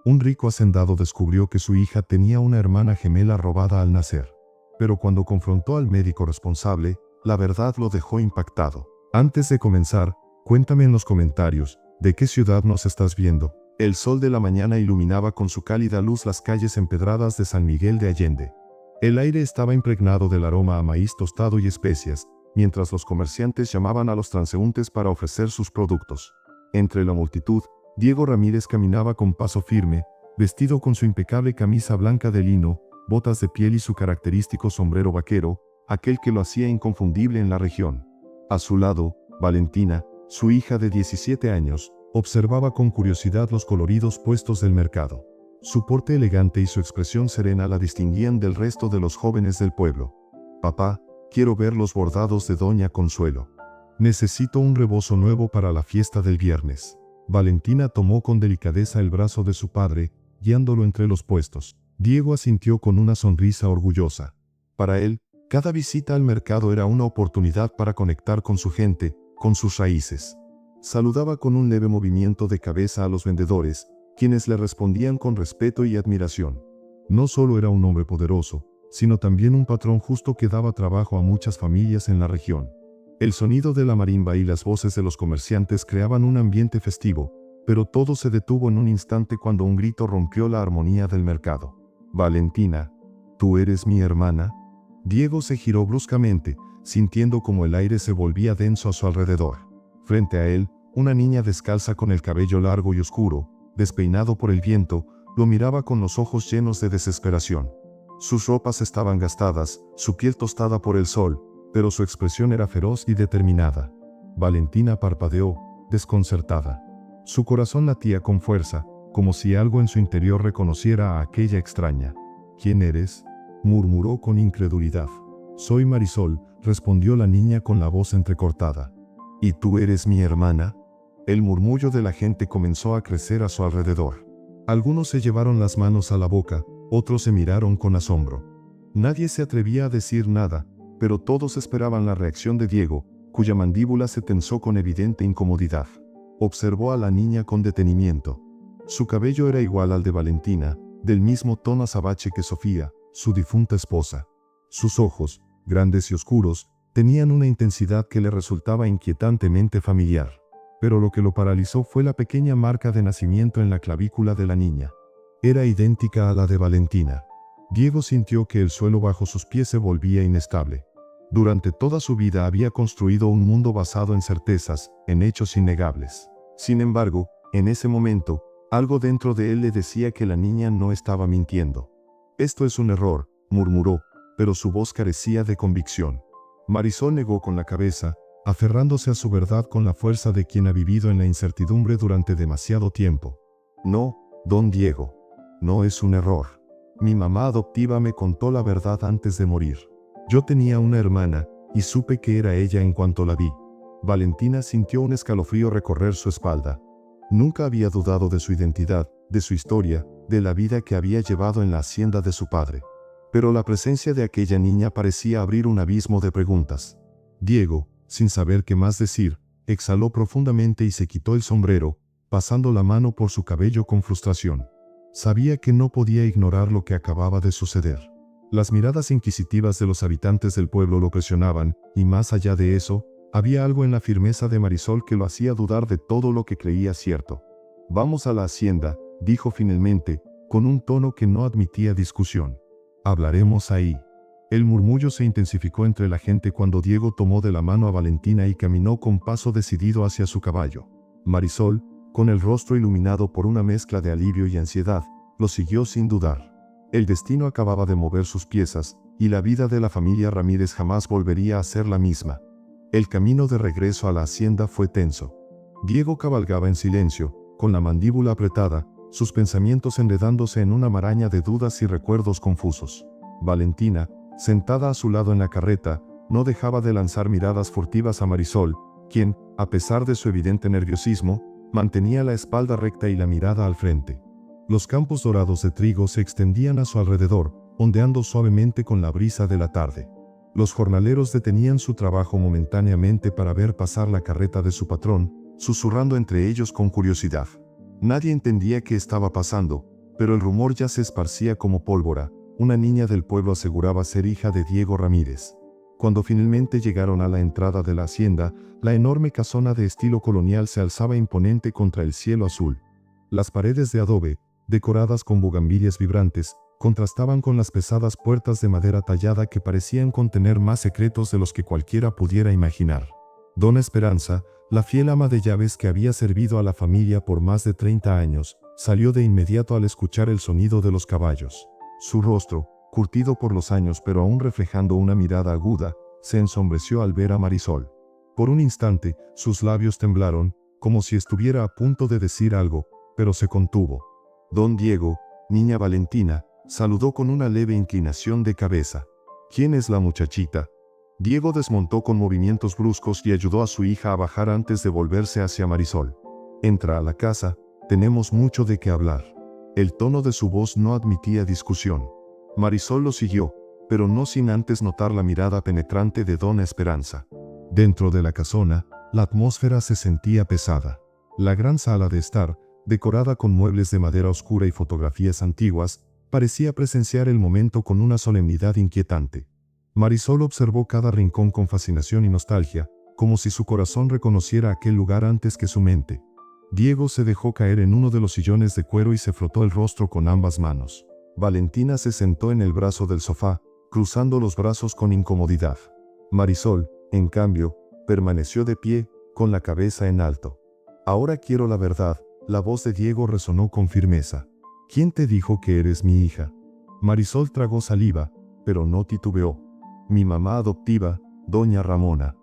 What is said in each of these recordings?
Un rico hacendado descubrió que su hija tenía una hermana gemela robada al nacer. Pero cuando confrontó al médico responsable, la verdad lo dejó impactado. Antes de comenzar, cuéntame en los comentarios, ¿de qué ciudad nos estás viendo? El sol de la mañana iluminaba con su cálida luz las calles empedradas de San Miguel de Allende. El aire estaba impregnado del aroma a maíz tostado y especias, mientras los comerciantes llamaban a los transeúntes para ofrecer sus productos. Entre la multitud, Diego Ramírez caminaba con paso firme, vestido con su impecable camisa blanca de lino, botas de piel y su característico sombrero vaquero, aquel que lo hacía inconfundible en la región. A su lado, Valentina, su hija de 17 años, observaba con curiosidad los coloridos puestos del mercado. Su porte elegante y su expresión serena la distinguían del resto de los jóvenes del pueblo. «Papá, quiero ver los bordados de Doña Consuelo. Necesito un rebozo nuevo para la fiesta del viernes». Valentina tomó con delicadeza el brazo de su padre, guiándolo entre los puestos. Diego asintió con una sonrisa orgullosa. Para él, cada visita al mercado era una oportunidad para conectar con su gente, con sus raíces. Saludaba con un leve movimiento de cabeza a los vendedores, quienes le respondían con respeto y admiración. No solo era un hombre poderoso, sino también un patrón justo que daba trabajo a muchas familias en la región. El sonido de la marimba y las voces de los comerciantes creaban un ambiente festivo, pero todo se detuvo en un instante cuando un grito rompió la armonía del mercado. «Valentina, ¿tú eres mi hermana?». Diego se giró bruscamente, sintiendo como el aire se volvía denso a su alrededor. Frente a él, una niña descalza con el cabello largo y oscuro, despeinado por el viento, lo miraba con los ojos llenos de desesperación. Sus ropas estaban gastadas, su piel tostada por el sol, pero su expresión era feroz y determinada. Valentina parpadeó, desconcertada. Su corazón latía con fuerza, como si algo en su interior reconociera a aquella extraña. «¿Quién eres?», murmuró con incredulidad. «Soy Marisol», respondió la niña con la voz entrecortada. «¿Y tú eres mi hermana?». El murmullo de la gente comenzó a crecer a su alrededor. Algunos se llevaron las manos a la boca, otros se miraron con asombro. Nadie se atrevía a decir nada, pero todos esperaban la reacción de Diego, cuya mandíbula se tensó con evidente incomodidad. Observó a la niña con detenimiento. Su cabello era igual al de Valentina, del mismo tono azabache que Sofía, su difunta esposa. Sus ojos, grandes y oscuros, tenían una intensidad que le resultaba inquietantemente familiar. Pero lo que lo paralizó fue la pequeña marca de nacimiento en la clavícula de la niña. Era idéntica a la de Valentina. Diego sintió que el suelo bajo sus pies se volvía inestable. Durante toda su vida había construido un mundo basado en certezas, en hechos innegables. Sin embargo, en ese momento, algo dentro de él le decía que la niña no estaba mintiendo. «Esto es un error», murmuró, pero su voz carecía de convicción. Marisol negó con la cabeza, aferrándose a su verdad con la fuerza de quien ha vivido en la incertidumbre durante demasiado tiempo. «No, don Diego. No es un error. Mi mamá adoptiva me contó la verdad antes de morir. Yo tenía una hermana, y supe que era ella en cuanto la vi». Valentina sintió un escalofrío recorrer su espalda. Nunca había dudado de su identidad, de su historia, de la vida que había llevado en la hacienda de su padre. Pero la presencia de aquella niña parecía abrir un abismo de preguntas. Diego, sin saber qué más decir, exhaló profundamente y se quitó el sombrero, pasando la mano por su cabello con frustración. Sabía que no podía ignorar lo que acababa de suceder. Las miradas inquisitivas de los habitantes del pueblo lo presionaban, y más allá de eso, había algo en la firmeza de Marisol que lo hacía dudar de todo lo que creía cierto. «Vamos a la hacienda», dijo finalmente, con un tono que no admitía discusión. «Hablaremos ahí». El murmullo se intensificó entre la gente cuando Diego tomó de la mano a Valentina y caminó con paso decidido hacia su caballo. Marisol, con el rostro iluminado por una mezcla de alivio y ansiedad, lo siguió sin dudar. El destino acababa de mover sus piezas, y la vida de la familia Ramírez jamás volvería a ser la misma. El camino de regreso a la hacienda fue tenso. Diego cabalgaba en silencio, con la mandíbula apretada, sus pensamientos enredándose en una maraña de dudas y recuerdos confusos. Valentina, sentada a su lado en la carreta, no dejaba de lanzar miradas furtivas a Marisol, quien, a pesar de su evidente nerviosismo, mantenía la espalda recta y la mirada al frente. Los campos dorados de trigo se extendían a su alrededor, ondeando suavemente con la brisa de la tarde. Los jornaleros detenían su trabajo momentáneamente para ver pasar la carreta de su patrón, susurrando entre ellos con curiosidad. Nadie entendía qué estaba pasando, pero el rumor ya se esparcía como pólvora. Una niña del pueblo aseguraba ser hija de Diego Ramírez. Cuando finalmente llegaron a la entrada de la hacienda, la enorme casona de estilo colonial se alzaba imponente contra el cielo azul. Las paredes de adobe, decoradas con bugambilias vibrantes, contrastaban con las pesadas puertas de madera tallada que parecían contener más secretos de los que cualquiera pudiera imaginar. Dona Esperanza, la fiel ama de llaves que había servido a la familia por más de 30 años, salió de inmediato al escuchar el sonido de los caballos. Su rostro, curtido por los años pero aún reflejando una mirada aguda, se ensombreció al ver a Marisol. Por un instante, sus labios temblaron, como si estuviera a punto de decir algo, pero se contuvo. Don Diego, niña Valentina, saludó con una leve inclinación de cabeza. ¿Quién es la muchachita? Diego desmontó con movimientos bruscos y ayudó a su hija a bajar antes de volverse hacia Marisol. Entra a la casa, tenemos mucho de qué hablar. El tono de su voz no admitía discusión. Marisol lo siguió, pero no sin antes notar la mirada penetrante de Dona Esperanza. Dentro de la casona, la atmósfera se sentía pesada. La gran sala de estar, decorada con muebles de madera oscura y fotografías antiguas, parecía presenciar el momento con una solemnidad inquietante. Marisol observó cada rincón con fascinación y nostalgia, como si su corazón reconociera aquel lugar antes que su mente. Diego se dejó caer en uno de los sillones de cuero y se frotó el rostro con ambas manos. Valentina se sentó en el brazo del sofá, cruzando los brazos con incomodidad. Marisol, en cambio, permaneció de pie, con la cabeza en alto. Ahora quiero la verdad, la voz de Diego resonó con firmeza. ¿Quién te dijo que eres mi hija? Marisol tragó saliva, pero no titubeó. Mi mamá adoptiva, doña Ramona.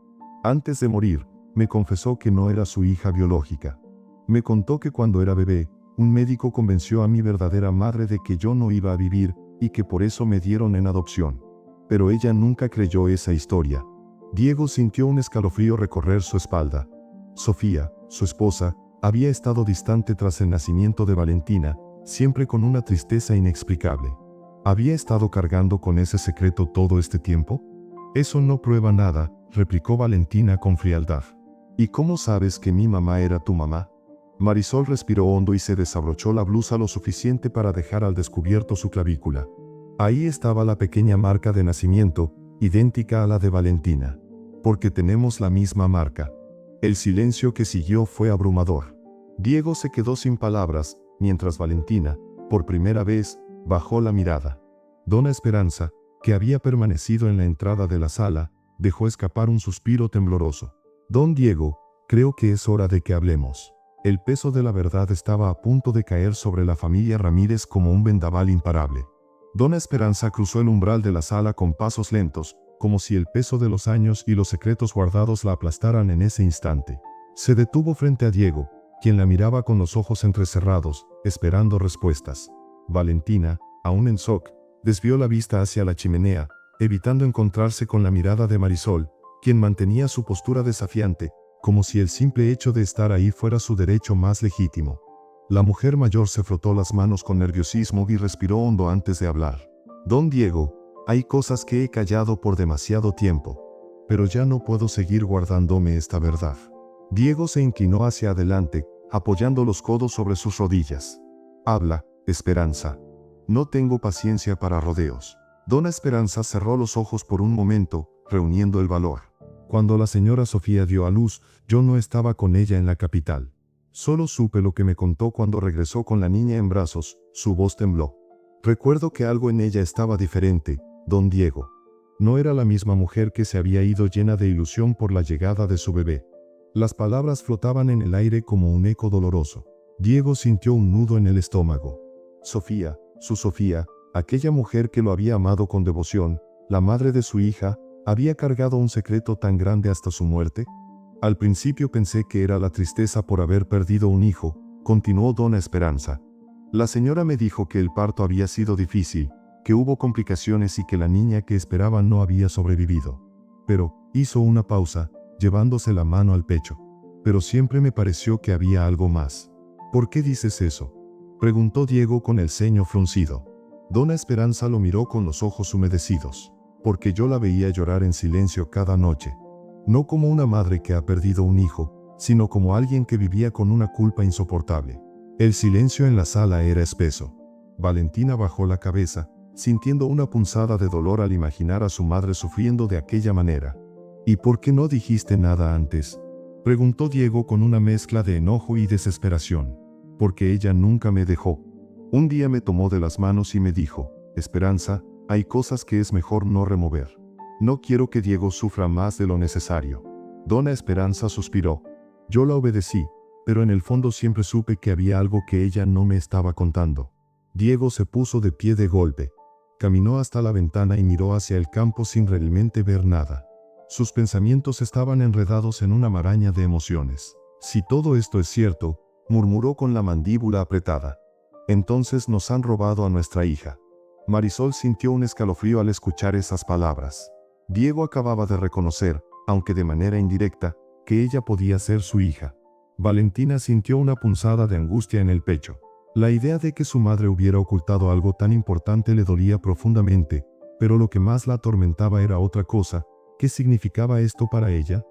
Antes de morir, me confesó que no era su hija biológica. Me contó que cuando era bebé, un médico convenció a mi verdadera madre de que yo no iba a vivir, y que por eso me dieron en adopción. Pero ella nunca creyó esa historia. Diego sintió un escalofrío recorrer su espalda. Sofía, su esposa, había estado distante tras el nacimiento de Valentina, siempre con una tristeza inexplicable. ¿Había estado cargando con ese secreto todo este tiempo? Eso no prueba nada, replicó Valentina con frialdad. ¿Y cómo sabes que mi mamá era tu mamá? Marisol respiró hondo y se desabrochó la blusa lo suficiente para dejar al descubierto su clavícula. Ahí estaba la pequeña marca de nacimiento, idéntica a la de Valentina. Porque tenemos la misma marca. El silencio que siguió fue abrumador. Diego se quedó sin palabras, mientras Valentina, por primera vez, bajó la mirada. Dona Esperanza, que había permanecido en la entrada de la sala, dejó escapar un suspiro tembloroso. Don Diego, creo que es hora de que hablemos. El peso de la verdad estaba a punto de caer sobre la familia Ramírez como un vendaval imparable. Dona Esperanza cruzó el umbral de la sala con pasos lentos, como si el peso de los años y los secretos guardados la aplastaran en ese instante. Se detuvo frente a Diego, quien la miraba con los ojos entrecerrados, esperando respuestas. Valentina, aún en shock, desvió la vista hacia la chimenea, evitando encontrarse con la mirada de Marisol, quien mantenía su postura desafiante, como si el simple hecho de estar ahí fuera su derecho más legítimo. La mujer mayor se frotó las manos con nerviosismo y respiró hondo antes de hablar. Don Diego, hay cosas que he callado por demasiado tiempo, pero ya no puedo seguir guardándome esta verdad. Diego se inclinó hacia adelante, apoyando los codos sobre sus rodillas. Habla, Esperanza. No tengo paciencia para rodeos. Dona Esperanza cerró los ojos por un momento, reuniendo el valor. Cuando la señora Sofía dio a luz, yo no estaba con ella en la capital. Solo supe lo que me contó cuando regresó con la niña en brazos, su voz tembló. Recuerdo que algo en ella estaba diferente, don Diego. No era la misma mujer que se había ido llena de ilusión por la llegada de su bebé. Las palabras flotaban en el aire como un eco doloroso. Diego sintió un nudo en el estómago. Sofía, su Sofía, aquella mujer que lo había amado con devoción, la madre de su hija, ¿había cargado un secreto tan grande hasta su muerte? Al principio pensé que era la tristeza por haber perdido un hijo, continuó Dona Esperanza. La señora me dijo que el parto había sido difícil, que hubo complicaciones y que la niña que esperaba no había sobrevivido. Pero, hizo una pausa, llevándose la mano al pecho. Pero siempre me pareció que había algo más. ¿Por qué dices eso?, preguntó Diego con el ceño fruncido. Dona Esperanza lo miró con los ojos humedecidos. Porque yo la veía llorar en silencio cada noche. No como una madre que ha perdido un hijo, sino como alguien que vivía con una culpa insoportable. El silencio en la sala era espeso. Valentina bajó la cabeza, sintiendo una punzada de dolor al imaginar a su madre sufriendo de aquella manera. ¿Y por qué no dijiste nada antes?, preguntó Diego con una mezcla de enojo y desesperación. Porque ella nunca me dejó. Un día me tomó de las manos y me dijo: Esperanza, hay cosas que es mejor no remover. No quiero que Diego sufra más de lo necesario. Dona Esperanza suspiró. Yo la obedecí, pero en el fondo siempre supe que había algo que ella no me estaba contando. Diego se puso de pie de golpe. Caminó hasta la ventana y miró hacia el campo sin realmente ver nada. Sus pensamientos estaban enredados en una maraña de emociones. Si todo esto es cierto, murmuró con la mandíbula apretada. Entonces nos han robado a nuestra hija. Marisol sintió un escalofrío al escuchar esas palabras. Diego acababa de reconocer, aunque de manera indirecta, que ella podía ser su hija. Valentina sintió una punzada de angustia en el pecho. La idea de que su madre hubiera ocultado algo tan importante le dolía profundamente, pero lo que más la atormentaba era otra cosa. ¿Qué significaba esto para ella?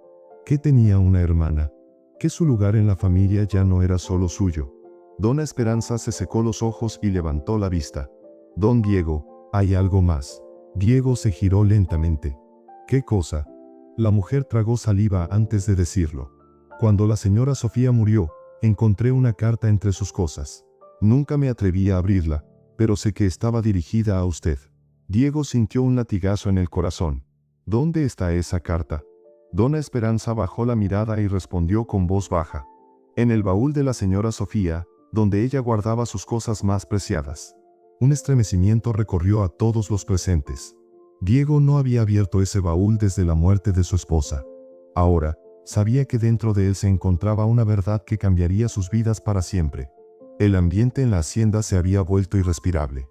Que tenía una hermana. Que su lugar en la familia ya no era solo suyo. Dona Esperanza se secó los ojos y levantó la vista. Don Diego, hay algo más. Diego se giró lentamente. ¿Qué cosa? La mujer tragó saliva antes de decirlo. Cuando la señora Sofía murió, encontré una carta entre sus cosas. Nunca me atreví a abrirla, pero sé que estaba dirigida a usted. Diego sintió un latigazo en el corazón. ¿Dónde está esa carta? Dona Esperanza bajó la mirada y respondió con voz baja. En el baúl de la señora Sofía, donde ella guardaba sus cosas más preciadas. Un estremecimiento recorrió a todos los presentes. Diego no había abierto ese baúl desde la muerte de su esposa. Ahora, sabía que dentro de él se encontraba una verdad que cambiaría sus vidas para siempre. El ambiente en la hacienda se había vuelto irrespirable.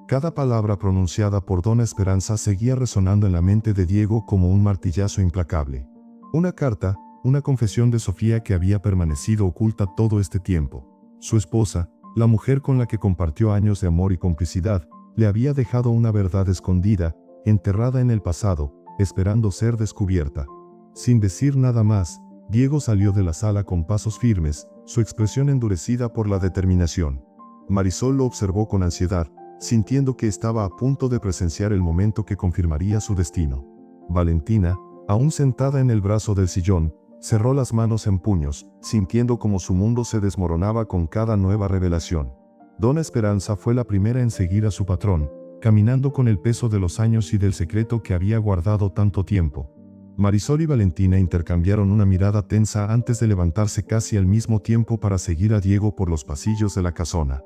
Cada palabra pronunciada por Dona Esperanza seguía resonando en la mente de Diego como un martillazo implacable. Una carta, una confesión de Sofía que había permanecido oculta todo este tiempo. Su esposa, la mujer con la que compartió años de amor y complicidad, le había dejado una verdad escondida, enterrada en el pasado, esperando ser descubierta. Sin decir nada más, Diego salió de la sala con pasos firmes, su expresión endurecida por la determinación. Marisol lo observó con ansiedad, sintiendo que estaba a punto de presenciar el momento que confirmaría su destino. Valentina, aún sentada en el brazo del sillón, cerró las manos en puños, sintiendo como su mundo se desmoronaba con cada nueva revelación. Dona Esperanza fue la primera en seguir a su patrón, caminando con el peso de los años y del secreto que había guardado tanto tiempo. Marisol y Valentina intercambiaron una mirada tensa antes de levantarse casi al mismo tiempo para seguir a Diego por los pasillos de la casona.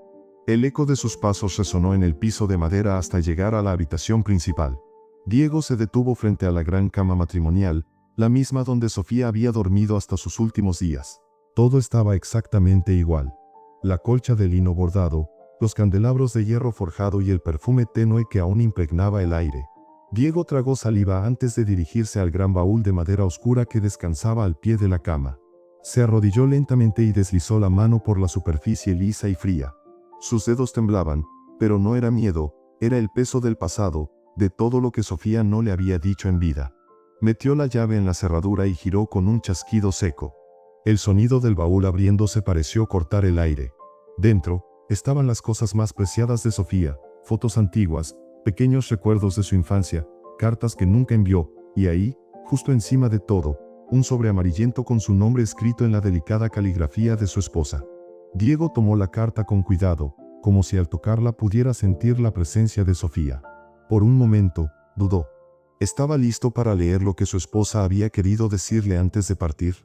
El eco de sus pasos resonó en el piso de madera hasta llegar a la habitación principal. Diego se detuvo frente a la gran cama matrimonial, la misma donde Sofía había dormido hasta sus últimos días. Todo estaba exactamente igual. La colcha de lino bordado, los candelabros de hierro forjado y el perfume tenue que aún impregnaba el aire. Diego tragó saliva antes de dirigirse al gran baúl de madera oscura que descansaba al pie de la cama. Se arrodilló lentamente y deslizó la mano por la superficie lisa y fría. Sus dedos temblaban, pero no era miedo, era el peso del pasado, de todo lo que Sofía no le había dicho en vida. Metió la llave en la cerradura y giró con un chasquido seco. El sonido del baúl abriéndose pareció cortar el aire. Dentro, estaban las cosas más preciadas de Sofía, fotos antiguas, pequeños recuerdos de su infancia, cartas que nunca envió, y ahí, justo encima de todo, un sobre amarillento con su nombre escrito en la delicada caligrafía de su esposa. Diego tomó la carta con cuidado, como si al tocarla pudiera sentir la presencia de Sofía. Por un momento, dudó. ¿Estaba listo para leer lo que su esposa había querido decirle antes de partir?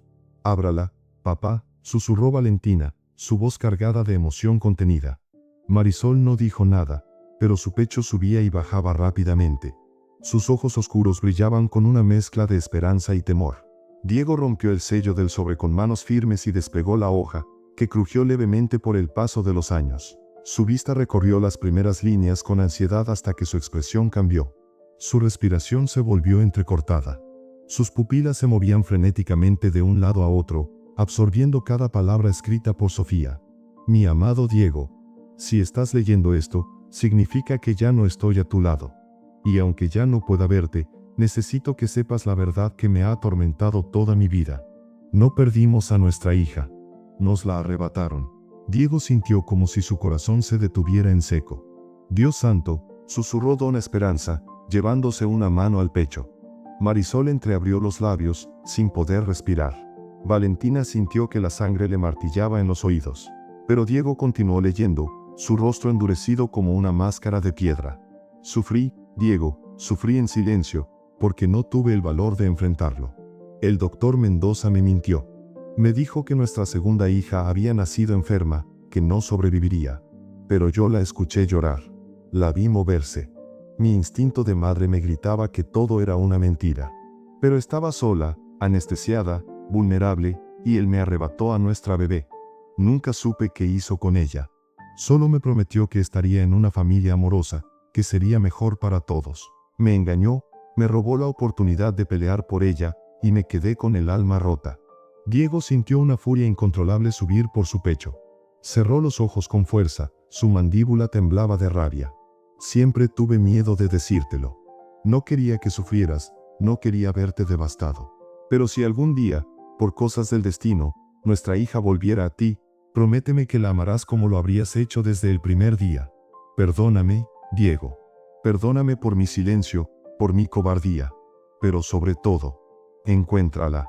Ábrala, papá, susurró Valentina, su voz cargada de emoción contenida. Marisol no dijo nada, pero su pecho subía y bajaba rápidamente. Sus ojos oscuros brillaban con una mezcla de esperanza y temor. Diego rompió el sello del sobre con manos firmes y despegó la hoja, que crujió levemente por el paso de los años. Su vista recorrió las primeras líneas con ansiedad hasta que su expresión cambió. Su respiración se volvió entrecortada. Sus pupilas se movían frenéticamente de un lado a otro, absorbiendo cada palabra escrita por Sofía. Mi amado Diego, si estás leyendo esto, significa que ya no estoy a tu lado. Y aunque ya no pueda verte, necesito que sepas la verdad que me ha atormentado toda mi vida. No perdimos a nuestra hija. Nos la arrebataron. Diego sintió como si su corazón se detuviera en seco. Dios santo, susurró Dona Esperanza, llevándose una mano al pecho. Marisol entreabrió los labios, sin poder respirar. Valentina sintió que la sangre le martillaba en los oídos. Pero Diego continuó leyendo, su rostro endurecido como una máscara de piedra. Sufrí, Diego, sufrí en silencio, porque no tuve el valor de enfrentarlo. El doctor Mendoza me mintió. Me dijo que nuestra segunda hija había nacido enferma, que no sobreviviría. Pero yo la escuché llorar. La vi moverse. Mi instinto de madre me gritaba que todo era una mentira. Pero estaba sola, anestesiada, vulnerable, y él me arrebató a nuestra bebé. Nunca supe qué hizo con ella. Solo me prometió que estaría en una familia amorosa, que sería mejor para todos. Me engañó, me robó la oportunidad de pelear por ella, y me quedé con el alma rota. Diego sintió una furia incontrolable subir por su pecho. Cerró los ojos con fuerza, su mandíbula temblaba de rabia. Siempre tuve miedo de decírtelo. No quería que sufrieras, no quería verte devastado. Pero si algún día, por cosas del destino, nuestra hija volviera a ti, prométeme que la amarás como lo habrías hecho desde el primer día. Perdóname, Diego. Perdóname por mi silencio, por mi cobardía. Pero sobre todo, encuéntrala.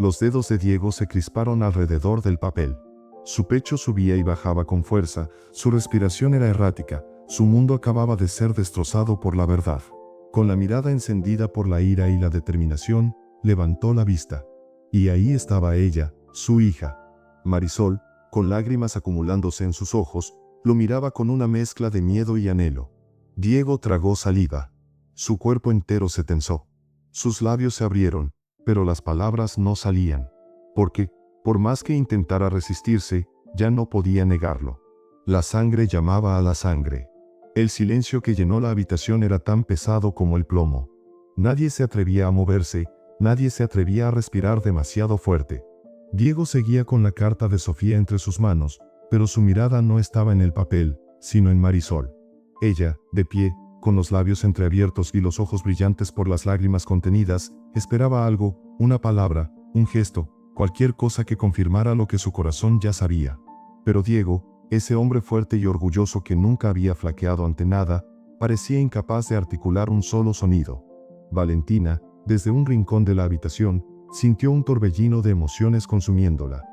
Los dedos de Diego se crisparon alrededor del papel. Su pecho subía y bajaba con fuerza, su respiración era errática, su mundo acababa de ser destrozado por la verdad. Con la mirada encendida por la ira y la determinación, levantó la vista. Y ahí estaba ella, su hija. Marisol, con lágrimas acumulándose en sus ojos, lo miraba con una mezcla de miedo y anhelo. Diego tragó saliva. Su cuerpo entero se tensó. Sus labios se abrieron, pero las palabras no salían. Porque, por más que intentara resistirse, ya no podía negarlo. La sangre llamaba a la sangre. El silencio que llenó la habitación era tan pesado como el plomo. Nadie se atrevía a moverse, nadie se atrevía a respirar demasiado fuerte. Diego seguía con la carta de Sofía entre sus manos, pero su mirada no estaba en el papel, sino en Marisol. Ella, de pie, con los labios entreabiertos y los ojos brillantes por las lágrimas contenidas, esperaba algo, una palabra, un gesto, cualquier cosa que confirmara lo que su corazón ya sabía. Pero Diego, ese hombre fuerte y orgulloso que nunca había flaqueado ante nada, parecía incapaz de articular un solo sonido. Valentina, desde un rincón de la habitación, sintió un torbellino de emociones consumiéndola.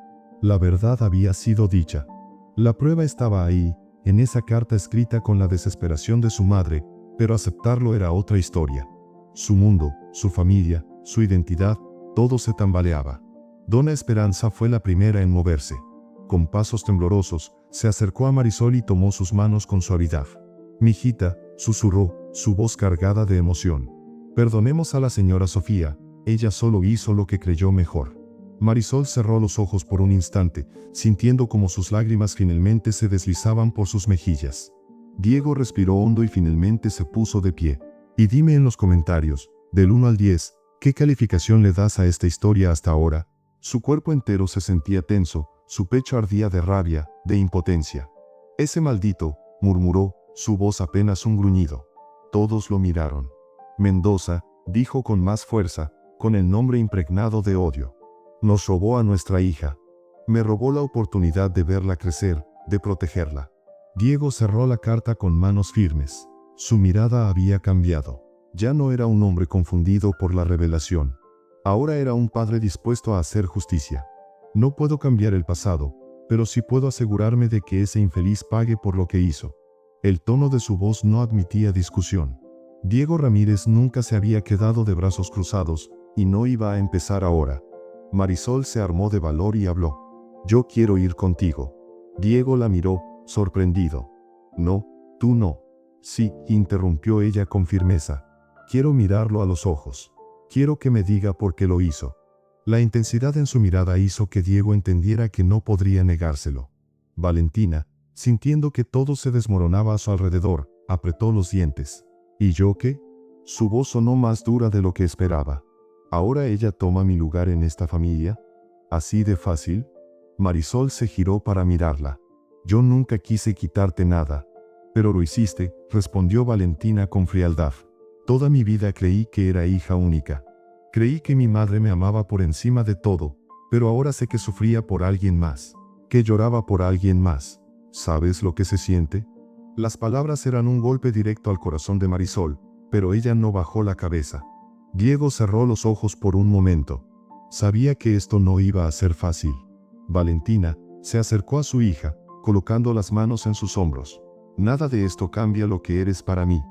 La verdad había sido dicha. La prueba estaba ahí, en esa carta escrita con la desesperación de su madre, pero aceptarlo era otra historia. Su mundo, su familia, su identidad, todo se tambaleaba. Dona Esperanza fue la primera en moverse. Con pasos temblorosos, se acercó a Marisol y tomó sus manos con suavidad. «Mijita», susurró, su voz cargada de emoción. «Perdonemos a la señora Sofía, ella solo hizo lo que creyó mejor». Marisol cerró los ojos por un instante, sintiendo como sus lágrimas finalmente se deslizaban por sus mejillas. Diego respiró hondo y finalmente se puso de pie. «Y dime en los comentarios, del 1 al 10, ¿qué calificación le das a esta historia hasta ahora?». Su cuerpo entero se sentía tenso, su pecho ardía de rabia, de impotencia. «Ese maldito», murmuró, su voz apenas un gruñido. Todos lo miraron. «Mendoza», dijo con más fuerza, con el nombre impregnado de odio. «Nos robó a nuestra hija. Me robó la oportunidad de verla crecer, de protegerla». Diego cerró la carta con manos firmes. Su mirada había cambiado. Ya no era un hombre confundido por la revelación. Ahora era un padre dispuesto a hacer justicia. «No puedo cambiar el pasado, pero sí puedo asegurarme de que ese infeliz pague por lo que hizo». El tono de su voz no admitía discusión. Diego Ramírez nunca se había quedado de brazos cruzados, y no iba a empezar ahora. Marisol se armó de valor y habló. «Yo quiero ir contigo». Diego la miró, sorprendido. «No, tú no». «Sí», interrumpió ella con firmeza. «Quiero mirarlo a los ojos. Quiero que me diga por qué lo hizo». La intensidad en su mirada hizo que Diego entendiera que no podría negárselo. Valentina, sintiendo que todo se desmoronaba a su alrededor, apretó los dientes. «¿Y yo qué?». Su voz sonó más dura de lo que esperaba. «¿Ahora ella toma mi lugar en esta familia? ¿Así de fácil?». Marisol se giró para mirarla. «Yo nunca quise quitarte nada». «Pero lo hiciste», respondió Valentina con frialdad. «Toda mi vida creí que era hija única. Creí que mi madre me amaba por encima de todo, pero ahora sé que sufría por alguien más. que lloraba por alguien más. ¿Sabes lo que se siente? Las palabras eran un golpe directo al corazón de Marisol, pero ella no bajó la cabeza. Diego cerró los ojos por un momento. Sabía que esto no iba a ser fácil. Valentina se acercó a su hija, colocando las manos en sus hombros. Nada de esto cambia lo que eres para mí.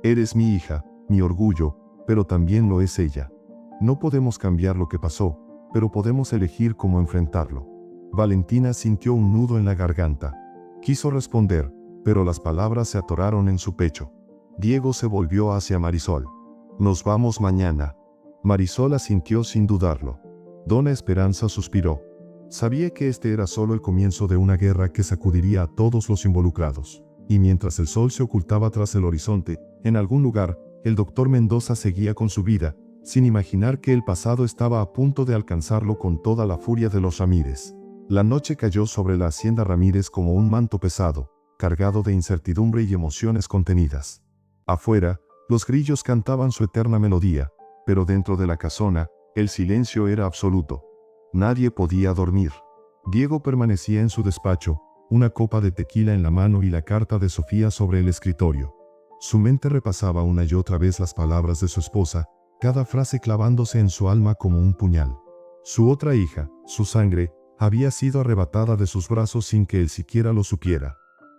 Eres mi hija, mi orgullo, pero también lo es ella. No podemos cambiar lo que pasó, pero podemos elegir cómo enfrentarlo. Valentina sintió un nudo en la garganta. Quiso responder, pero las palabras se atoraron en su pecho. Diego se volvió hacia Marisol. «Nos vamos mañana». Marisol asintió sin dudarlo. Dona Esperanza suspiró. Sabía que este era solo el comienzo de una guerra que sacudiría a todos los involucrados. Y mientras el sol se ocultaba tras el horizonte, en algún lugar, el doctor Mendoza seguía con su vida, sin imaginar que el pasado estaba a punto de alcanzarlo con toda la furia de los Ramírez. La noche cayó sobre la hacienda Ramírez como un manto pesado, cargado de incertidumbre y emociones contenidas. Afuera, los grillos cantaban su eterna melodía, pero dentro de la casona, el silencio era absoluto. Nadie podía dormir. Diego permanecía en su despacho, una copa de tequila en la mano y la carta de Sofía sobre el escritorio. Su mente repasaba una y otra vez las palabras de su esposa, cada frase clavándose en su alma como un puñal. Su otra hija, su sangre, había sido arrebatada de sus brazos sin que él siquiera lo supiera.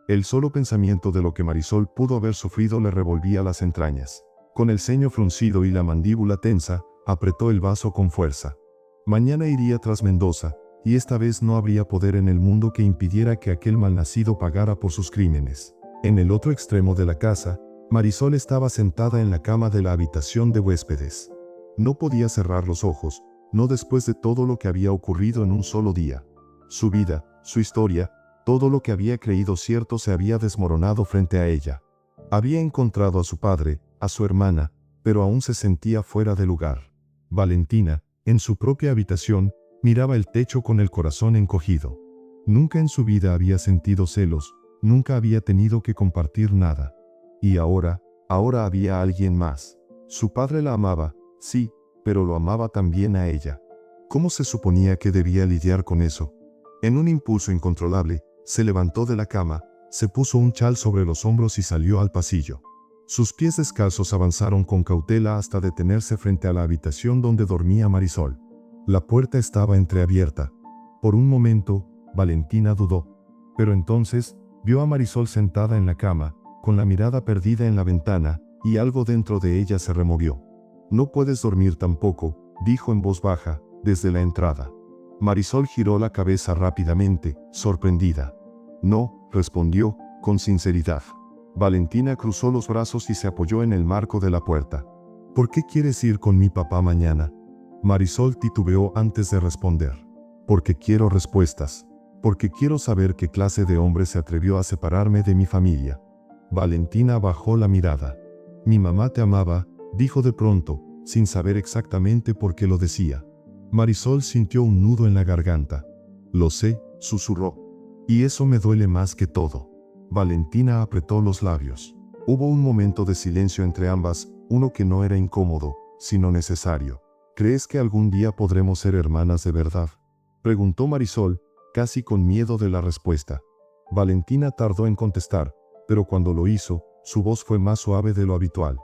El solo pensamiento de lo que Marisol pudo haber sufrido le revolvía las entrañas. Con el ceño fruncido y la mandíbula tensa, apretó el vaso con fuerza. Mañana iría tras Mendoza, y esta vez no habría poder en el mundo que impidiera que aquel malnacido pagara por sus crímenes. En el otro extremo de la casa, Marisol estaba sentada en la cama de la habitación de huéspedes. No podía cerrar los ojos, no después de todo lo que había ocurrido en un solo día. Su vida, su historia, todo lo que había creído cierto se había desmoronado frente a ella. Había encontrado a su padre, a su hermana, pero aún se sentía fuera de lugar. Valentina, en su propia habitación, miraba el techo con el corazón encogido. Nunca en su vida había sentido celos, nunca había tenido que compartir nada. Y ahora había alguien más. Su padre la amaba, sí, pero lo amaba también a ella. ¿Cómo se suponía que debía lidiar con eso? En un impulso incontrolable, se levantó de la cama, se puso un chal sobre los hombros y salió al pasillo. Sus pies descalzos avanzaron con cautela hasta detenerse frente a la habitación donde dormía Marisol. La puerta estaba entreabierta. Por un momento, Valentina dudó. Pero entonces, vio a Marisol sentada en la cama, con la mirada perdida en la ventana, y algo dentro de ella se removió. «No puedes dormir tampoco», dijo en voz baja, desde la entrada. Marisol giró la cabeza rápidamente, sorprendida. «No», respondió, con sinceridad. Valentina cruzó los brazos y se apoyó en el marco de la puerta. «¿Por qué quieres ir con mi papá mañana?». Marisol titubeó antes de responder. «Porque quiero respuestas. Porque quiero saber qué clase de hombre se atrevió a separarme de mi familia». Valentina bajó la mirada. «Mi mamá te amaba», dijo de pronto, sin saber exactamente por qué lo decía. Marisol sintió un nudo en la garganta. «Lo sé», susurró. «Y eso me duele más que todo». Valentina apretó los labios. Hubo un momento de silencio entre ambas, uno que no era incómodo, sino necesario. «¿Crees que algún día podremos ser hermanas de verdad?», preguntó Marisol, casi con miedo de la respuesta. Valentina tardó en contestar, pero cuando lo hizo, su voz fue más suave de lo habitual.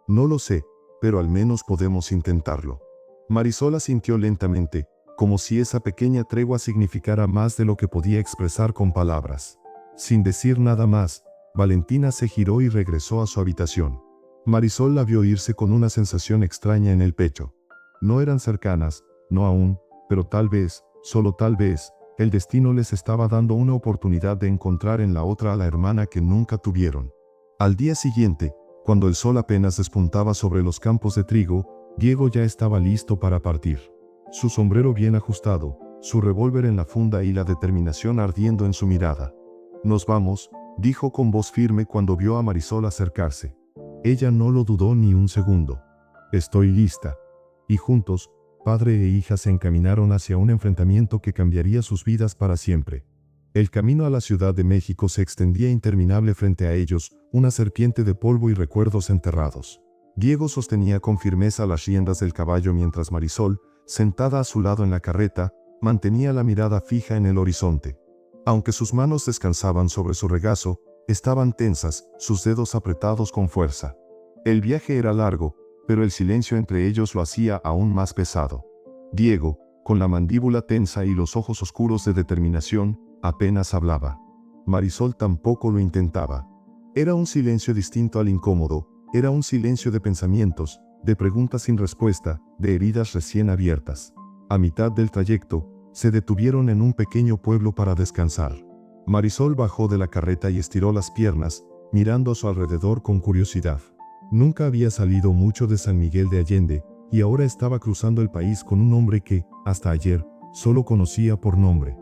«No lo sé, pero al menos podemos intentarlo». Marisol asintió lentamente, como si esa pequeña tregua significara más de lo que podía expresar con palabras. Sin decir nada más, Valentina se giró y regresó a su habitación. Marisol la vio irse con una sensación extraña en el pecho. No eran cercanas, no aún, pero tal vez, solo tal vez, el destino les estaba dando una oportunidad de encontrar en la otra a la hermana que nunca tuvieron. Al día siguiente, cuando el sol apenas despuntaba sobre los campos de trigo, Diego ya estaba listo para partir. Su sombrero bien ajustado, su revólver en la funda y la determinación ardiendo en su mirada. «Nos vamos», dijo con voz firme cuando vio a Marisol acercarse. Ella no lo dudó ni un segundo. «Estoy lista». Y juntos, padre e hija se encaminaron hacia un enfrentamiento que cambiaría sus vidas para siempre. El camino a la Ciudad de México se extendía interminable frente a ellos, una serpiente de polvo y recuerdos enterrados. Diego sostenía con firmeza las riendas del caballo mientras Marisol, sentada a su lado en la carreta, mantenía la mirada fija en el horizonte. Aunque sus manos descansaban sobre su regazo, estaban tensas, sus dedos apretados con fuerza. El viaje era largo, pero el silencio entre ellos lo hacía aún más pesado. Diego, con la mandíbula tensa y los ojos oscuros de determinación, apenas hablaba. Marisol tampoco lo intentaba. Era un silencio distinto al incómodo, era un silencio de pensamientos, de preguntas sin respuesta, de heridas recién abiertas. A mitad del trayecto, se detuvieron en un pequeño pueblo para descansar. Marisol bajó de la carreta y estiró las piernas, mirando a su alrededor con curiosidad. Nunca había salido mucho de San Miguel de Allende, y ahora estaba cruzando el país con un hombre que, hasta ayer, solo conocía por nombre.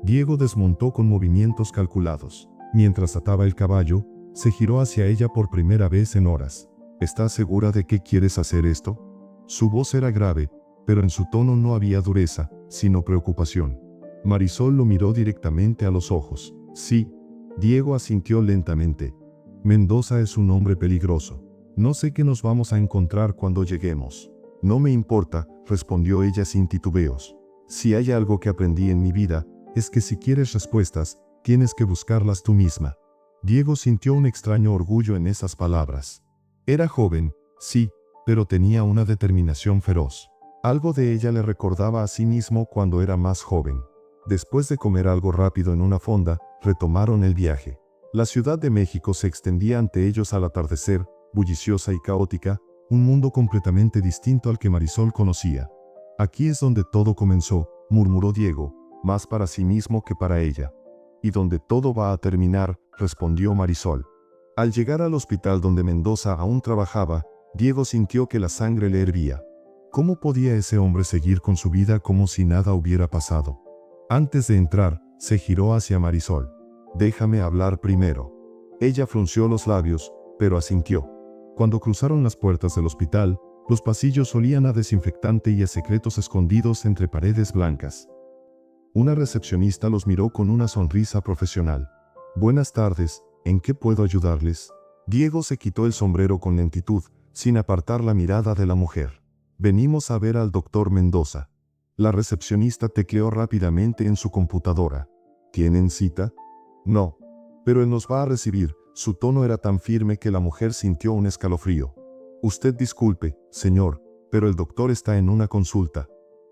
Diego desmontó con movimientos calculados. Mientras ataba el caballo, se giró hacia ella por primera vez en horas. ¿Estás segura de que quieres hacer esto? Su voz era grave, pero en su tono no había dureza, sino preocupación. Marisol lo miró directamente a los ojos. Sí. Diego asintió lentamente. Mendoza es un hombre peligroso. No sé qué nos vamos a encontrar cuando lleguemos. No me importa, respondió ella sin titubeos. Si hay algo que aprendí en mi vida, es que si quieres respuestas, tienes que buscarlas tú misma. Diego sintió un extraño orgullo en esas palabras. Era joven, sí, pero tenía una determinación feroz. Algo de ella le recordaba a sí mismo cuando era más joven. Después de comer algo rápido en una fonda, retomaron el viaje. La Ciudad de México se extendía ante ellos al atardecer, bulliciosa y caótica, un mundo completamente distinto al que Marisol conocía. Aquí es donde todo comenzó, murmuró Diego, más para sí mismo que para ella. Y donde todo va a terminar, respondió Marisol. Al llegar al hospital donde Mendoza aún trabajaba, Diego sintió que la sangre le hervía. ¿Cómo podía ese hombre seguir con su vida como si nada hubiera pasado? Antes de entrar, se giró hacia Marisol. Déjame hablar primero. Ella frunció los labios, pero asintió. Cuando cruzaron las puertas del hospital, los pasillos olían a desinfectante y a secretos escondidos entre paredes blancas. Una recepcionista los miró con una sonrisa profesional. Buenas tardes, ¿en qué puedo ayudarles? Diego se quitó el sombrero con lentitud, sin apartar la mirada de la mujer. Venimos a ver al doctor Mendoza. La recepcionista tecleó rápidamente en su computadora. ¿Tienen cita? No. Pero él nos va a recibir. Su tono era tan firme que la mujer sintió un escalofrío. Usted disculpe, señor, pero el doctor está en una consulta.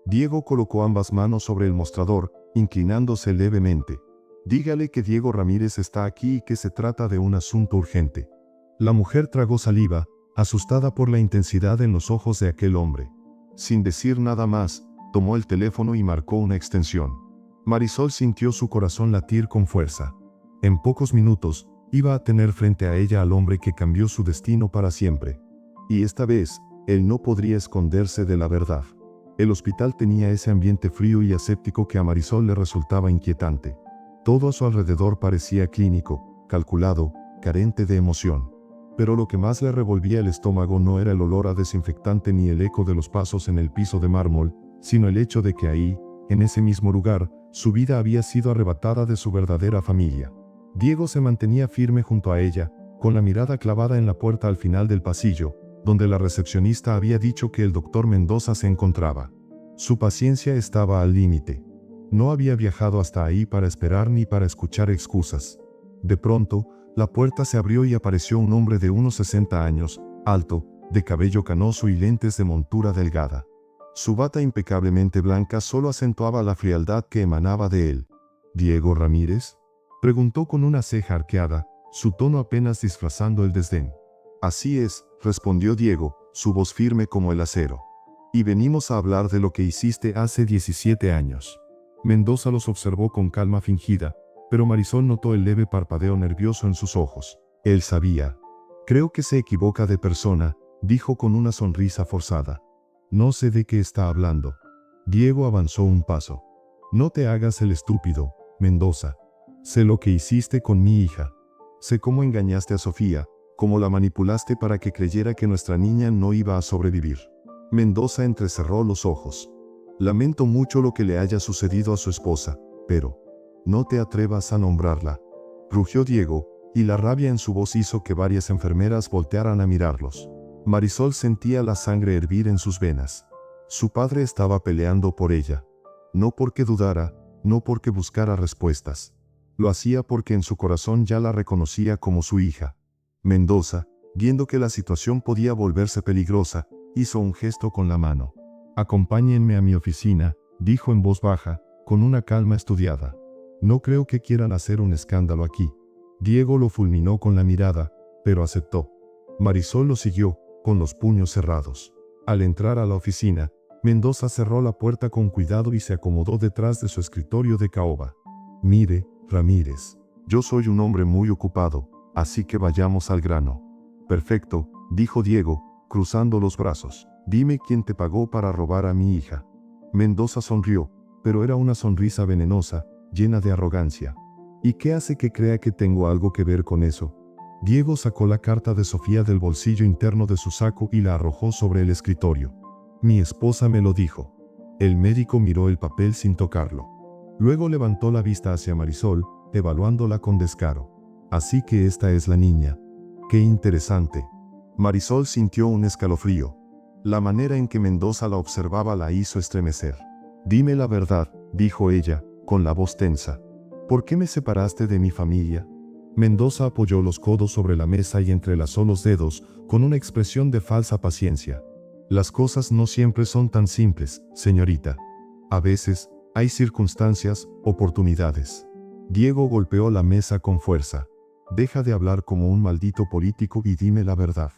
Diego colocó ambas manos sobre el mostrador, inclinándose levemente. Dígale que Diego Ramírez está aquí y que se trata de un asunto urgente. La mujer tragó saliva, asustada por la intensidad en los ojos de aquel hombre. Sin decir nada más, tomó el teléfono y marcó una extensión. Marisol sintió su corazón latir con fuerza. En pocos minutos, iba a tener frente a ella al hombre que cambió su destino para siempre. Y esta vez, él no podría esconderse de la verdad. El hospital tenía ese ambiente frío y aséptico que a Marisol le resultaba inquietante. Todo a su alrededor parecía clínico, calculado, carente de emoción. Pero lo que más le revolvía el estómago no era el olor a desinfectante ni el eco de los pasos en el piso de mármol, sino el hecho de que ahí, en ese mismo lugar, su vida había sido arrebatada de su verdadera familia. Diego se mantenía firme junto a ella, con la mirada clavada en la puerta al final del pasillo, donde la recepcionista había dicho que el doctor Mendoza se encontraba. Su paciencia estaba al límite. No había viajado hasta ahí para esperar ni para escuchar excusas. De pronto, la puerta se abrió y apareció un hombre de unos 60 años, alto, de cabello canoso y lentes de montura delgada. Su bata impecablemente blanca solo acentuaba la frialdad que emanaba de él. ¿Diego Ramírez?, preguntó con una ceja arqueada, su tono apenas disfrazando el desdén. Así es, respondió Diego, su voz firme como el acero. Y venimos a hablar de lo que hiciste hace 17 años. Mendoza los observó con calma fingida, pero Marisol notó el leve parpadeo nervioso en sus ojos. Él sabía. Creo que se equivoca de persona, dijo con una sonrisa forzada. No sé de qué está hablando. Diego avanzó un paso. No te hagas el estúpido, Mendoza. Sé lo que hiciste con mi hija. Sé cómo engañaste a Sofía, cómo la manipulaste para que creyera que nuestra niña no iba a sobrevivir. Mendoza entrecerró los ojos. Lamento mucho lo que le haya sucedido a su esposa, pero no te atrevas a nombrarla. Rugió Diego, y la rabia en su voz hizo que varias enfermeras voltearan a mirarlos. Marisol sentía la sangre hervir en sus venas. Su padre estaba peleando por ella. No porque dudara, no porque buscara respuestas. Lo hacía porque en su corazón ya la reconocía como su hija. Mendoza, viendo que la situación podía volverse peligrosa, hizo un gesto con la mano. «Acompáñenme a mi oficina», dijo en voz baja, con una calma estudiada. «No creo que quieran hacer un escándalo aquí». Diego lo fulminó con la mirada, pero aceptó. Marisol lo siguió, con los puños cerrados. Al entrar a la oficina, Mendoza cerró la puerta con cuidado y se acomodó detrás de su escritorio de caoba. «Mire, Ramírez, yo soy un hombre muy ocupado, así que vayamos al grano». «Perfecto», dijo Diego, cruzando los brazos. «Dime quién te pagó para robar a mi hija». Mendoza sonrió, pero era una sonrisa venenosa, llena de arrogancia. «¿Y qué hace que crea que tengo algo que ver con eso?». Diego sacó la carta de Sofía del bolsillo interno de su saco y la arrojó sobre el escritorio. «Mi esposa me lo dijo». El médico miró el papel sin tocarlo. Luego levantó la vista hacia Marisol, evaluándola con descaro. «Así que esta es la niña. Qué interesante». Marisol sintió un escalofrío. La manera en que Mendoza la observaba la hizo estremecer. «Dime la verdad», dijo ella, con la voz tensa. «¿Por qué me separaste de mi familia?». Mendoza apoyó los codos sobre la mesa y entrelazó los dedos, con una expresión de falsa paciencia. «Las cosas no siempre son tan simples, señorita. A veces, hay circunstancias, oportunidades». Diego golpeó la mesa con fuerza. «Deja de hablar como un maldito político y dime la verdad».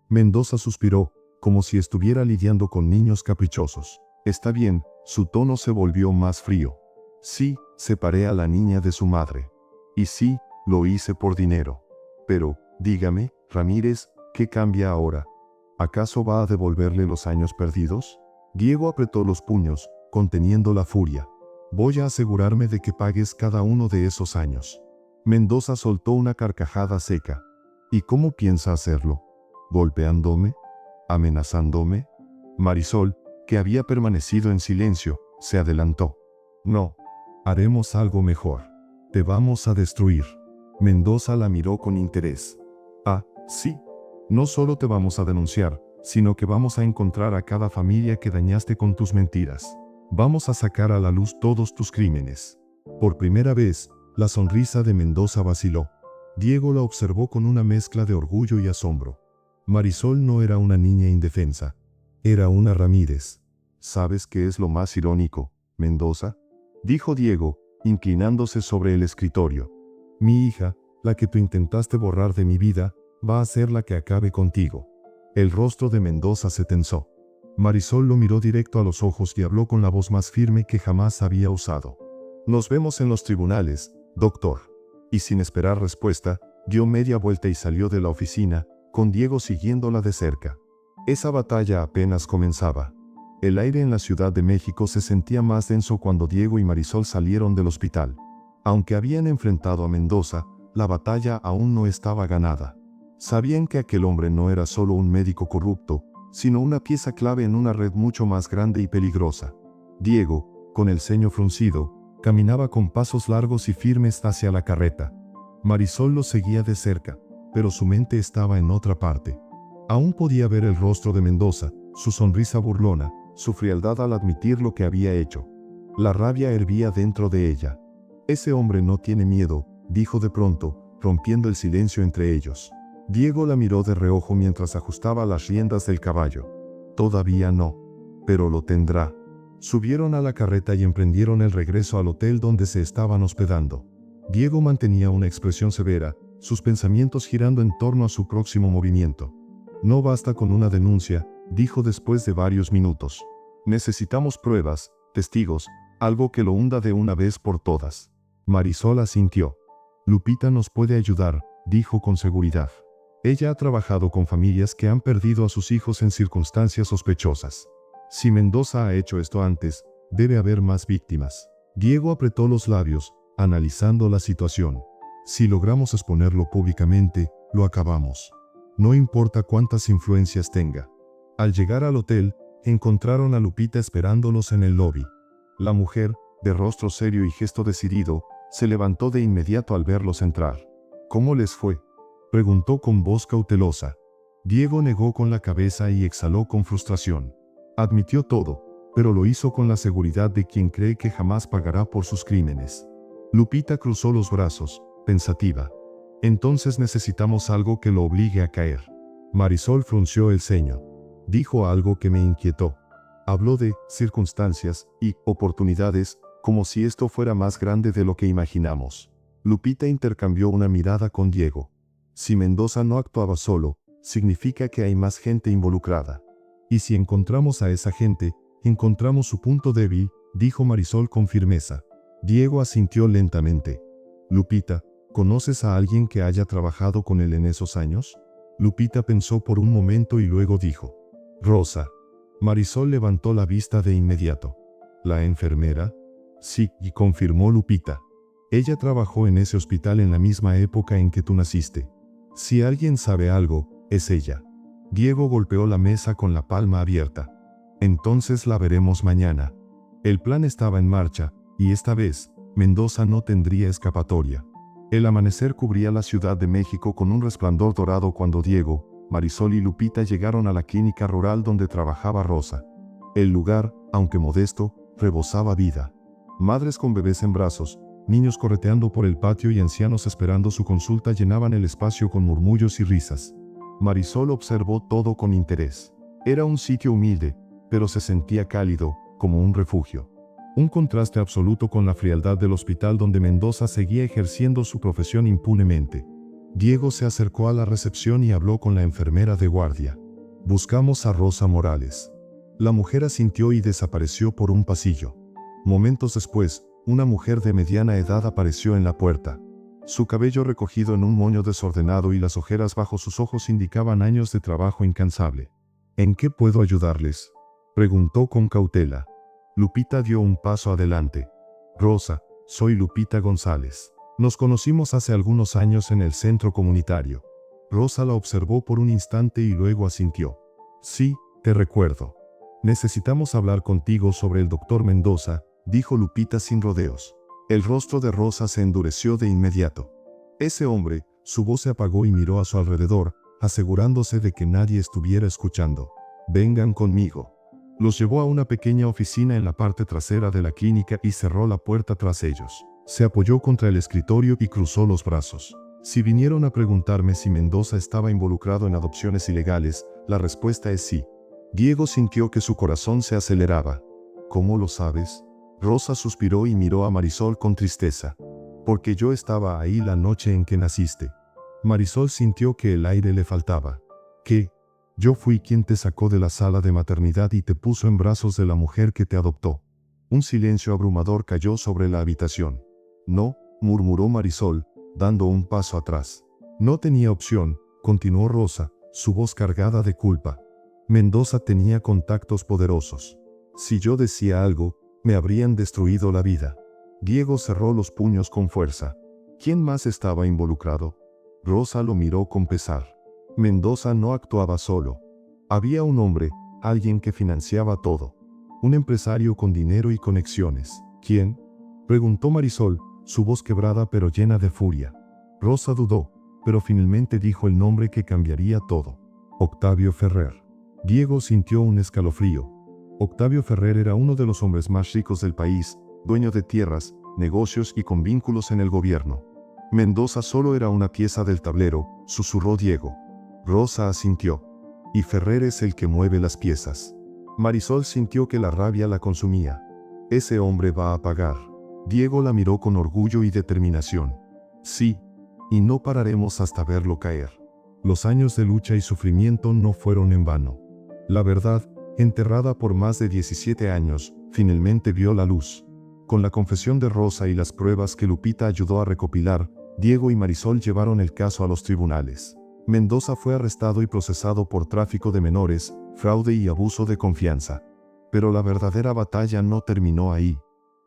Mendoza suspiró, como si estuviera lidiando con niños caprichosos. «Está bien», su tono se volvió más frío. «Sí, separé a la niña de su madre. Y sí, lo hice por dinero. Pero, dígame, Ramírez, ¿qué cambia ahora? ¿Acaso va a devolverle los años perdidos?». Diego apretó los puños, conteniendo la furia. «Voy a asegurarme de que pagues cada uno de esos años». Mendoza soltó una carcajada seca. «¿Y cómo piensa hacerlo? ¿Golpeándome? ¿Amenazándome?». Marisol, que había permanecido en silencio, se adelantó. «No. Haremos algo mejor. Te vamos a destruir». Mendoza la miró con interés. «Ah, sí. No solo te vamos a denunciar, sino que vamos a encontrar a cada familia que dañaste con tus mentiras. Vamos a sacar a la luz todos tus crímenes». Por primera vez, la sonrisa de Mendoza vaciló. Diego la observó con una mezcla de orgullo y asombro. Marisol no era una niña indefensa. Era una Ramírez. «¿Sabes qué es lo más irónico, Mendoza?», dijo Diego, inclinándose sobre el escritorio. «Mi hija, la que tú intentaste borrar de mi vida, va a ser la que acabe contigo». El rostro de Mendoza se tensó. Marisol lo miró directo a los ojos y habló con la voz más firme que jamás había usado. «Nos vemos en los tribunales, doctor». Y sin esperar respuesta, dio media vuelta y salió de la oficina, con Diego siguiéndola de cerca. Esa batalla apenas comenzaba. El aire en la Ciudad de México se sentía más denso cuando Diego y Marisol salieron del hospital. Aunque habían enfrentado a Mendoza, la batalla aún no estaba ganada. Sabían que aquel hombre no era solo un médico corrupto, sino una pieza clave en una red mucho más grande y peligrosa. Diego, con el ceño fruncido, caminaba con pasos largos y firmes hacia la carreta. Marisol lo seguía de cerca, pero su mente estaba en otra parte. Aún podía ver el rostro de Mendoza, su sonrisa burlona, su frialdad al admitir lo que había hecho. La rabia hervía dentro de ella. «Ese hombre no tiene miedo», dijo de pronto, rompiendo el silencio entre ellos. Diego la miró de reojo mientras ajustaba las riendas del caballo. «Todavía no. Pero lo tendrá». Subieron a la carreta y emprendieron el regreso al hotel donde se estaban hospedando. Diego mantenía una expresión severa, sus pensamientos girando en torno a su próximo movimiento. «No basta con una denuncia», dijo después de varios minutos. «Necesitamos pruebas, testigos, algo que lo hunda de una vez por todas». Marisol asintió. «Lupita nos puede ayudar», dijo con seguridad. «Ella ha trabajado con familias que han perdido a sus hijos en circunstancias sospechosas. Si Mendoza ha hecho esto antes, debe haber más víctimas». Diego apretó los labios, analizando la situación. «Si logramos exponerlo públicamente, lo acabamos. No importa cuántas influencias tenga». Al llegar al hotel, encontraron a Lupita esperándolos en el lobby. La mujer, de rostro serio y gesto decidido, se levantó de inmediato al verlos entrar. «¿Cómo les fue?», preguntó con voz cautelosa. Diego negó con la cabeza y exhaló con frustración. Admitió todo, pero lo hizo con la seguridad de quien cree que jamás pagará por sus crímenes. Lupita cruzó los brazos, pensativa. Entonces necesitamos algo que lo obligue a caer. Marisol frunció el ceño. Dijo algo que me inquietó. Habló de circunstancias y oportunidades, como si esto fuera más grande de lo que imaginamos. Lupita intercambió una mirada con Diego. Si Mendoza no actuaba solo, significa que hay más gente involucrada. Y si encontramos a esa gente, encontramos su punto débil, dijo Marisol con firmeza. Diego asintió lentamente. Lupita, ¿conoces a alguien que haya trabajado con él en esos años? Lupita pensó por un momento y luego dijo. Rosa. Marisol levantó la vista de inmediato. ¿La enfermera? Sí, y confirmó Lupita. Ella trabajó en ese hospital en la misma época en que tú naciste. Si alguien sabe algo, es ella. Diego golpeó la mesa con la palma abierta. Entonces la veremos mañana. El plan estaba en marcha, y esta vez, Mendoza no tendría escapatoria. El amanecer cubría la Ciudad de México con un resplandor dorado cuando Diego, Marisol y Lupita llegaron a la clínica rural donde trabajaba Rosa. El lugar, aunque modesto, rebosaba vida. Madres con bebés en brazos, niños correteando por el patio y ancianos esperando su consulta llenaban el espacio con murmullos y risas. Marisol observó todo con interés. Era un sitio humilde, pero se sentía cálido, como un refugio. Un contraste absoluto con la frialdad del hospital donde Mendoza seguía ejerciendo su profesión impunemente. Diego se acercó a la recepción y habló con la enfermera de guardia. Buscamos a Rosa Morales. La mujer asintió y desapareció por un pasillo. Momentos después, una mujer de mediana edad apareció en la puerta. Su cabello recogido en un moño desordenado y las ojeras bajo sus ojos indicaban años de trabajo incansable. ¿En qué puedo ayudarles?, preguntó con cautela. Lupita dio un paso adelante. Rosa, soy Lupita González. Nos conocimos hace algunos años en el centro comunitario. Rosa la observó por un instante y luego asintió. Sí, te recuerdo. Necesitamos hablar contigo sobre el doctor Mendoza, dijo Lupita sin rodeos. El rostro de Rosa se endureció de inmediato. Ese hombre, su voz se apagó y miró a su alrededor, asegurándose de que nadie estuviera escuchando. Vengan conmigo. Los llevó a una pequeña oficina en la parte trasera de la clínica y cerró la puerta tras ellos. Se apoyó contra el escritorio y cruzó los brazos. Si vinieron a preguntarme si Mendoza estaba involucrado en adopciones ilegales, la respuesta es sí. Diego sintió que su corazón se aceleraba. ¿Cómo lo sabes? Rosa suspiró y miró a Marisol con tristeza. Porque yo estaba ahí la noche en que naciste. Marisol sintió que el aire le faltaba. ¿Qué? Yo fui quien te sacó de la sala de maternidad y te puso en brazos de la mujer que te adoptó. Un silencio abrumador cayó sobre la habitación. No, murmuró Marisol, dando un paso atrás. No tenía opción, continuó Rosa, su voz cargada de culpa. Mendoza tenía contactos poderosos. Si yo decía algo, me habrían destruido la vida. Diego cerró los puños con fuerza. ¿Quién más estaba involucrado? Rosa lo miró con pesar. Mendoza no actuaba solo. Había un hombre, alguien que financiaba todo. Un empresario con dinero y conexiones. ¿Quién? Preguntó Marisol, su voz quebrada pero llena de furia. Rosa dudó, pero finalmente dijo el nombre que cambiaría todo. Octavio Ferrer. Diego sintió un escalofrío. Octavio Ferrer era uno de los hombres más ricos del país, dueño de tierras, negocios y con vínculos en el gobierno. Mendoza solo era una pieza del tablero, susurró Diego. Rosa asintió. Y Ferrer es el que mueve las piezas. Marisol sintió que la rabia la consumía. Ese hombre va a pagar. Diego la miró con orgullo y determinación. Sí, y no pararemos hasta verlo caer. Los años de lucha y sufrimiento no fueron en vano. La verdad, enterrada por más de 17 años, finalmente vio la luz. Con la confesión de Rosa y las pruebas que Lupita ayudó a recopilar, Diego y Marisol llevaron el caso a los tribunales. Mendoza fue arrestado y procesado por tráfico de menores, fraude y abuso de confianza. Pero la verdadera batalla no terminó ahí.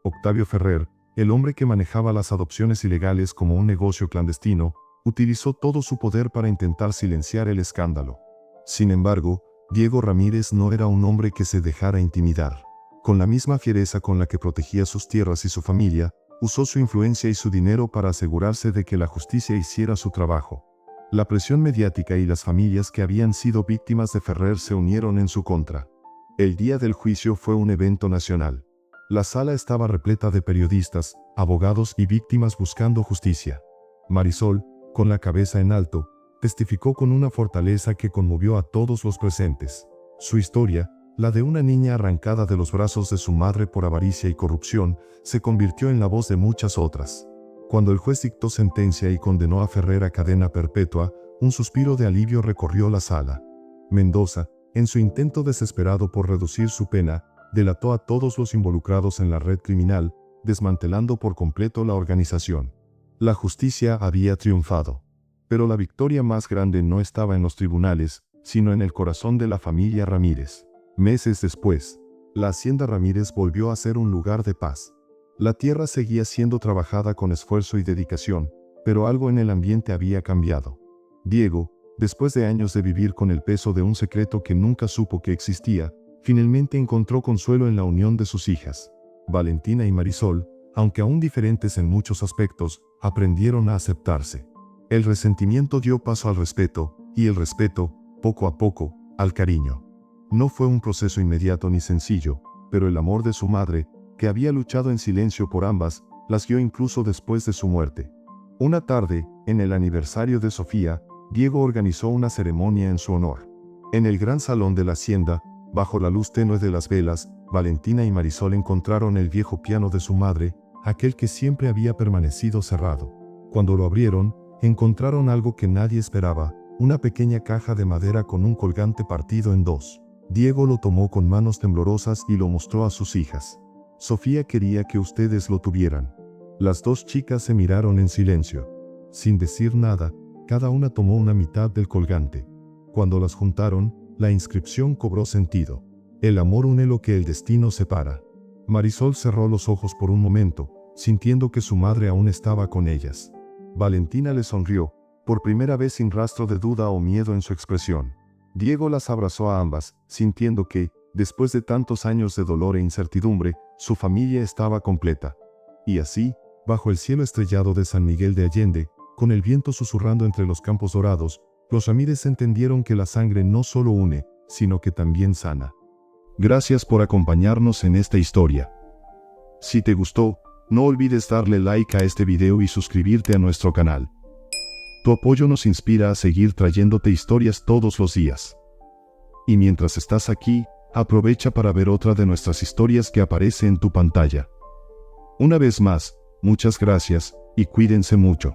Octavio Ferrer, el hombre que manejaba las adopciones ilegales como un negocio clandestino, utilizó todo su poder para intentar silenciar el escándalo. Sin embargo, Diego Ramírez no era un hombre que se dejara intimidar. Con la misma fiereza con la que protegía sus tierras y su familia, usó su influencia y su dinero para asegurarse de que la justicia hiciera su trabajo. La presión mediática y las familias que habían sido víctimas de Ferrer se unieron en su contra. El día del juicio fue un evento nacional. La sala estaba repleta de periodistas, abogados y víctimas buscando justicia. Marisol, con la cabeza en alto, testificó con una fortaleza que conmovió a todos los presentes. Su historia, la de una niña arrancada de los brazos de su madre por avaricia y corrupción, se convirtió en la voz de muchas otras. Cuando el juez dictó sentencia y condenó a Ferrer a cadena perpetua, un suspiro de alivio recorrió la sala. Mendoza, en su intento desesperado por reducir su pena, delató a todos los involucrados en la red criminal, desmantelando por completo la organización. La justicia había triunfado. Pero la victoria más grande no estaba en los tribunales, sino en el corazón de la familia Ramírez. Meses después, la hacienda Ramírez volvió a ser un lugar de paz. La tierra seguía siendo trabajada con esfuerzo y dedicación, pero algo en el ambiente había cambiado. Diego, después de años de vivir con el peso de un secreto que nunca supo que existía, finalmente encontró consuelo en la unión de sus hijas. Valentina y Marisol, aunque aún diferentes en muchos aspectos, aprendieron a aceptarse. El resentimiento dio paso al respeto, y el respeto, poco a poco, al cariño. No fue un proceso inmediato ni sencillo, pero el amor de su madre, que había luchado en silencio por ambas, las guió incluso después de su muerte. Una tarde, en el aniversario de Sofía, Diego organizó una ceremonia en su honor. En el gran salón de la hacienda, bajo la luz tenue de las velas, Valentina y Marisol encontraron el viejo piano de su madre, aquel que siempre había permanecido cerrado. Cuando lo abrieron, encontraron algo que nadie esperaba, una pequeña caja de madera con un colgante partido en dos. Diego lo tomó con manos temblorosas y lo mostró a sus hijas. Sofía quería que ustedes lo tuvieran. Las dos chicas se miraron en silencio. Sin decir nada, cada una tomó una mitad del colgante. Cuando las juntaron, la inscripción cobró sentido. El amor une lo que el destino separa. Marisol cerró los ojos por un momento, sintiendo que su madre aún estaba con ellas. Valentina le sonrió, por primera vez sin rastro de duda o miedo en su expresión. Diego las abrazó a ambas, sintiendo que, después de tantos años de dolor e incertidumbre, su familia estaba completa. Y así, bajo el cielo estrellado de San Miguel de Allende, con el viento susurrando entre los campos dorados, los Ramírez entendieron que la sangre no solo une, sino que también sana. Gracias por acompañarnos en esta historia. Si te gustó, no olvides darle like a este video y suscribirte a nuestro canal. Tu apoyo nos inspira a seguir trayéndote historias todos los días. Y mientras estás aquí, aprovecha para ver otra de nuestras historias que aparece en tu pantalla. Una vez más, muchas gracias, y cuídense mucho.